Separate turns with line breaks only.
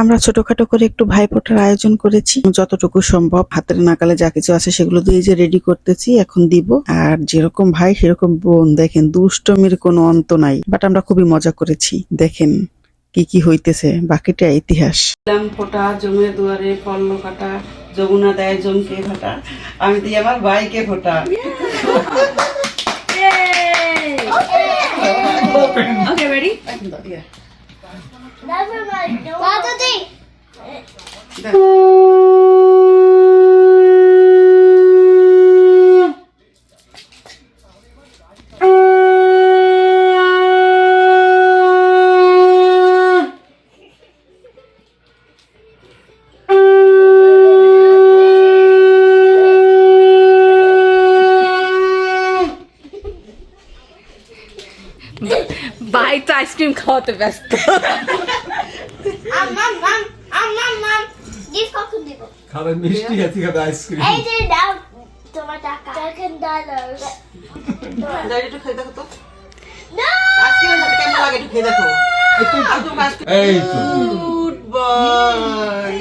আমরা ছোটখাটো করে একটু ভাইফোঁটার আয়োজন করেছি, যতটুকু সম্ভব হাতের নাগালে যা কিছু আছে সেগুলো দিয়ে যে রেডি করতেছি, এখন দিব। আর যেরকম ভাই সেরকম বোন, দেখেন দুষ্টমির কোনো অন্ত নাই, বাট আমরা খুবই মজা করেছি। দেখেন কি কি হইতেছে, বাকিটা ইতিহাস। ফোঁটা জমের দুয়ারে পল্ল কাটা, যমুনা দেয় জমকে ফোঁটা, আমি দিই আমার ভাইকে ফোঁটা।
Okay, ready?
Never mind. What do they?
ভাই তো আইসক্রিম খাওয়াতে ব্যস্ত।
Mom. Give cocoa দিব।
খাবার মিষ্টি আছে খাবে আইসক্রিম।
এই যে দাও তোমার টাকা। $10.
দাঁড়িয়ে একটু খেয়ে দেখো তো।
No!
আইসক্রিমের সাথে কেমন লাগে একটু খেয়ে দেখো।
এই তো
গুড বয়।